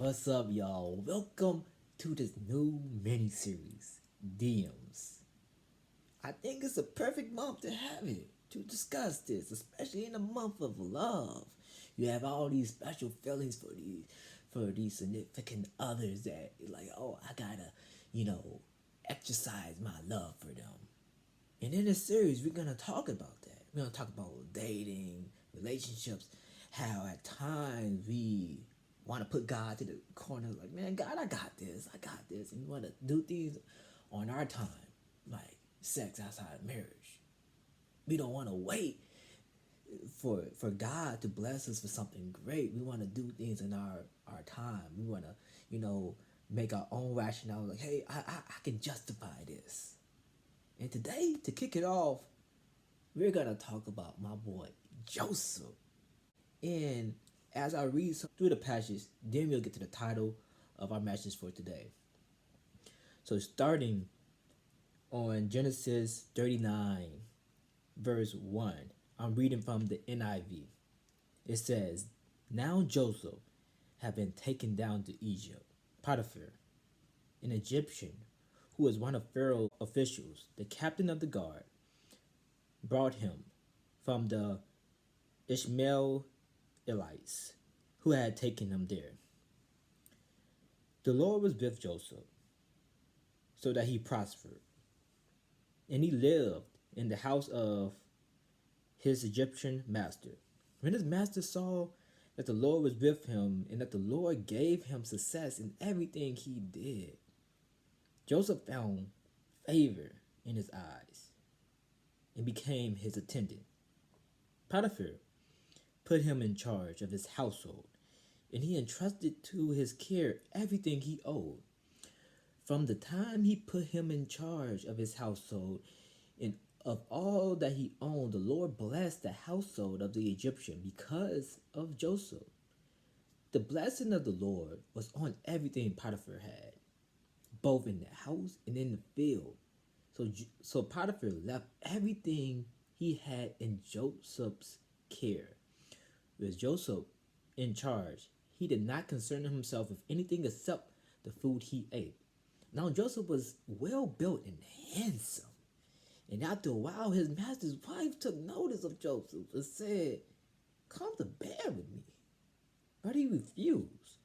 What's up, y'all? Welcome to this new mini series, DMs. I think it's a perfect month to have it to discuss this, especially in the month of love. You have all these special feelings for these significant others that like, oh, I gotta, exercise my love for them. And in this series, we're gonna talk about that. We're gonna talk about dating, relationships, how at times we want to put God to the corner, like, man, God, I got this, and we want to do things on our time, like sex outside of marriage. We don't want to wait for God to bless us for something great. We want to do things in our time. We want to, make our own rationale, like, hey, I can justify this. And today, to kick it off, we're going to talk about my boy Joseph. And as I read through the passage, then we'll get to the title of our message for today. So starting on Genesis 39, verse 1, I'm reading from the NIV. It says, "Now Joseph had been taken down to Egypt. Potiphar, an Egyptian who was one of Pharaoh's officials, the captain of the guard, brought him from the Ishmaelites who had taken him there. The Lord was with Joseph, so that he prospered, and he lived in the house of his Egyptian master. When his master saw that the Lord was with him and that the Lord gave him success in everything he did, Joseph found favor in his eyes and became his attendant. Potiphar put him in charge of his household, and he entrusted to his care everything he owed. From the time he put him in charge of his household and of all that he owned, the Lord blessed the household of the Egyptian because of Joseph. The blessing of the Lord was on everything Potiphar had, both in the house and in the field. So Potiphar left everything he had in Joseph's care. With Joseph in charge, he did not concern himself with anything except the food he ate. Now Joseph was well built and handsome. And after a while, his master's wife took notice of Joseph and said, "Come to bed with me." But he refused.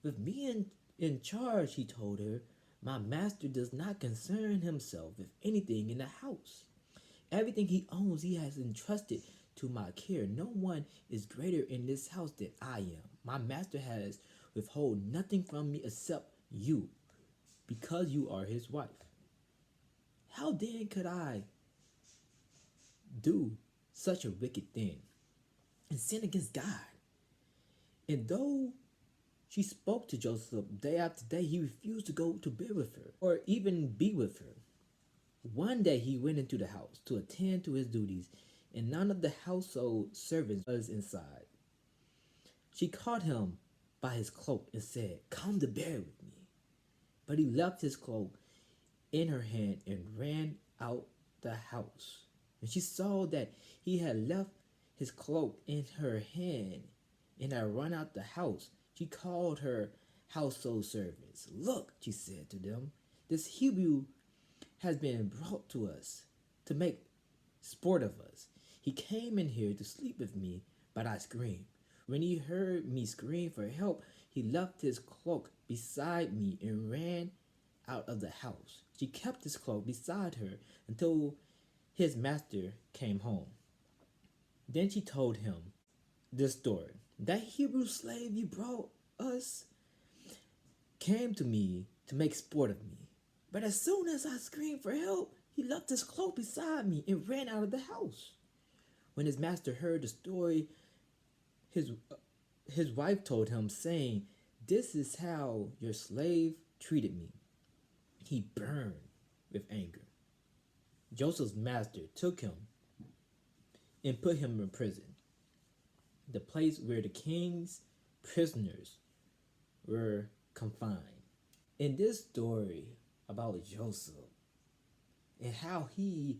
"With me in charge," he told her, "my master does not concern himself with anything in the house. Everything he owns, he has entrusted to my care. No one is greater in this house than I am. My master has withhold nothing from me except you, because you are his wife. How then could I do such a wicked thing and sin against God?" And though she spoke to Joseph day after day, he refused to go to bed with her or even be with her. One day he went into the house to attend to his duties, and none of the household servants was inside. She caught him by his cloak and said, "Come to bed with me." But he left his cloak in her hand and ran out the house. When she saw that he had left his cloak in her hand and had run out the house, she called her household servants. "Look," she said to them, "this Hebrew has been brought to us to make sport of us. He came in here to sleep with me, but I screamed. When he heard me scream for help, he left his cloak beside me and ran out of the house." She kept his cloak beside her until his master came home. Then she told him this story. "That Hebrew slave you brought us came to me to make sport of me. But as soon as I screamed for help, he left his cloak beside me and ran out of the house." When his master heard the story, his wife told him, saying, "This is how your slave treated me." He burned with anger. Joseph's master took him and put him in prison, the place where the king's prisoners were confined. In this story about Joseph and how he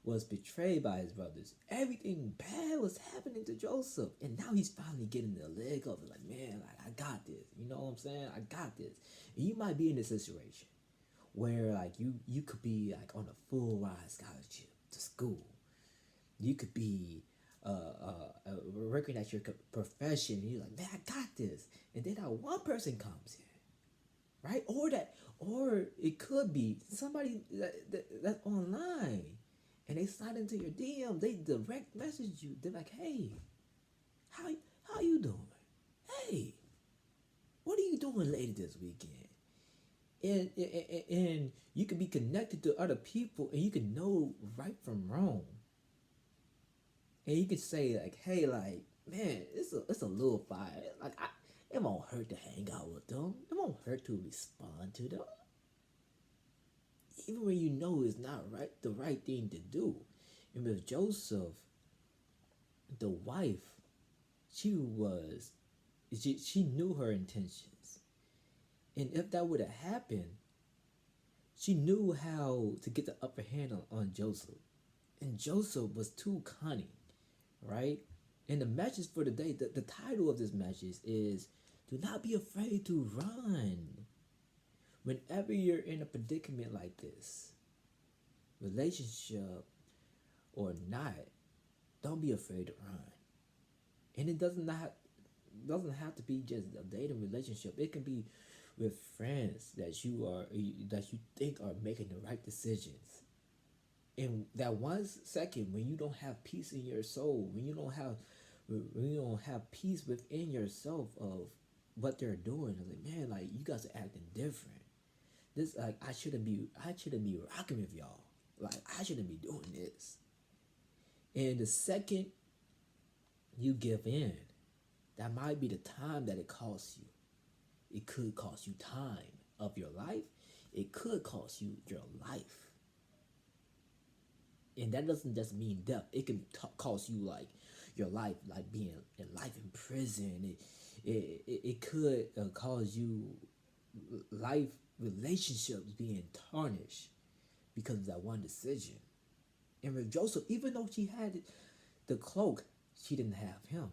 was betrayed by his brothers. Everything bad was happening to Joseph. And now he's finally getting the leg up. Like, man, like, I got this. You know what I'm saying? I got this. And you might be in this situation where like you could be like on a full ride scholarship to school. You could be working at your profession. And you're like, man, I got this. And then that one person comes in, right? Or it could be somebody that's online, and they slide into your DM. They direct message you. They're like, hey, how you doing? Hey, what are you doing later this weekend? And you can be connected to other people, and you can know right from wrong. And you can say like, hey, like, man, it's a little fire. Like, it won't hurt to hang out with them. It won't hurt to respond to them, even when you know it's not the right thing to do. And with Joseph, the wife, she knew her intentions, and if that would have happened, she knew how to get the upper hand on Joseph, and Joseph was too cunning, right? And the message for the day, the title of this message is, do not be afraid to run. Whenever you're in a predicament like this, relationship or not, don't be afraid to run. And it doesn't have to be just a dating relationship. It can be with friends that you think are making the right decisions. In that 1 second when you don't have peace in your soul, when you don't have peace within yourself of what they're doing, it's like, man, like, you guys are acting different. This, like, I shouldn't be rocking with y'all. Like, I shouldn't be doing this. And the second you give in, that might be the time that it costs you. It could cost you time of your life. It could cost you your life. And that doesn't just mean death. It can cost you like your life, like being in life in prison. It could cause you life relationships being tarnished because of that one decision. And with Joseph, even though she had the cloak, she didn't have him.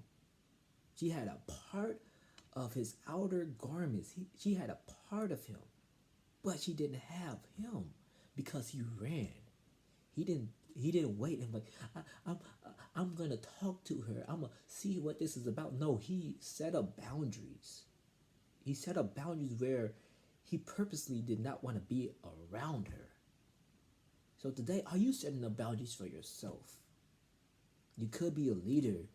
She had a part of his outer garments. She had a part of him, but she didn't have him because he ran. He didn't wait and like, I'm gonna talk to her. I'm gonna see what this is about. No, he set up boundaries. He set up boundaries where he purposely did not want to be around her. So today, are you setting up boundaries for yourself? You could be a leader,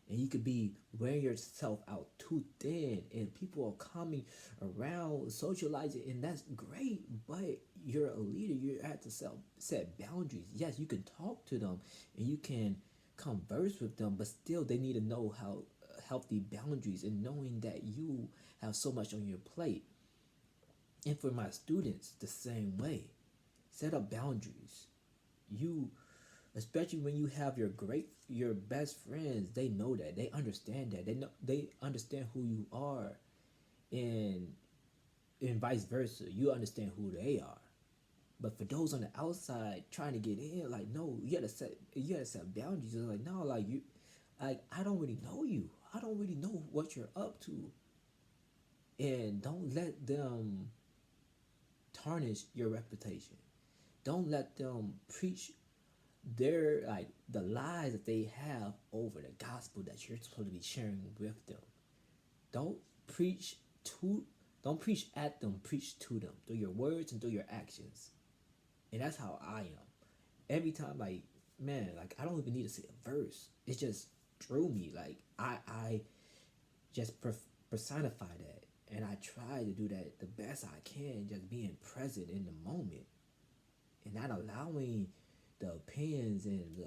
and you could be wearing yourself out too thin, and people are coming around, socializing, and that's great, but you're a leader. You have to set boundaries. Yes, you can talk to them, and you can converse with them, but still they need to know how healthy boundaries, and knowing that you have so much on your plate. And for my students, the same way. Set up boundaries. You, especially when you have your best friends, they know that. They understand that. They understand who you are, and vice versa. You understand who they are. But for those on the outside trying to get in, like, no, you gotta set boundaries. It's like, no, like, I don't really know you. I don't really know what you're up to. And don't let them tarnish your reputation. Don't let them preach the lies that they have over the gospel that you're supposed to be sharing with them. Don't preach at them, preach to them through your words and through your actions. And that's how I am. Every time, like, man, like, I don't even need to say a verse. It just drew me. Like, I just personify that. And I try to do that the best I can, just being present in the moment. And not allowing the opinions and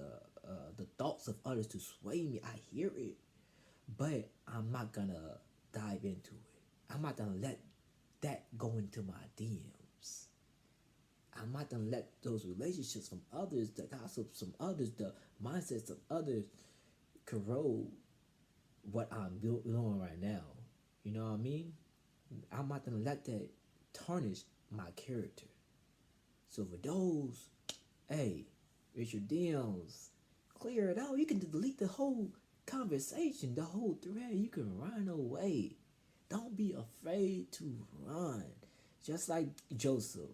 the thoughts of others to sway me. I hear it, but I'm not gonna dive into it. I'm not gonna let that go into my DMs. I'm not gonna let those relationships from others, the gossips from others, the mindsets of others corrode what I'm doing right now. You know what I mean? I'm not gonna let that tarnish my character. So for those, hey, It's your DMs. Clear it out. You can delete the whole conversation, the whole thread. You can run away. Don't be afraid to run. Just like Joseph,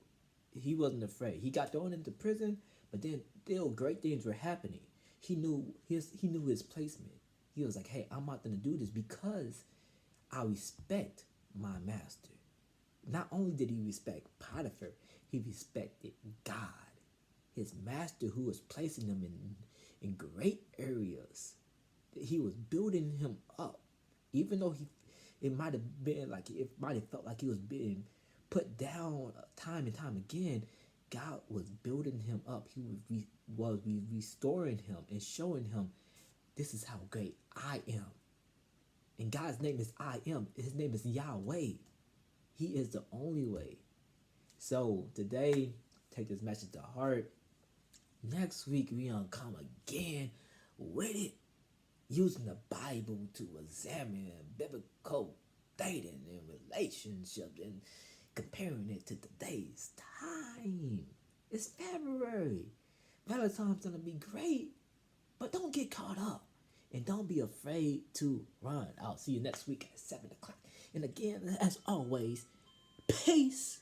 he wasn't afraid. He got thrown into prison, but then still great things were happening. He knew his placement. He was like, "Hey, I'm not gonna do this because I respect my master." Not only did he respect Potiphar, he respected God, his master, who was placing him in great areas. He was building him up, even though it might have been like it might have felt like he was being put down time and time again. God was building him up. He was restoring him and showing him, this is how great I am. And God's name is I am. His name is Yahweh. He is the only way. So today, take this message to heart. Next week, we gonna come again with it, using the Bible to examine biblical dating and relationships and comparing it to today's time. It's February. Valentine's gonna be great, but don't get caught up and don't be afraid to run. I'll see you next week at 7 o'clock. And again, as always, peace.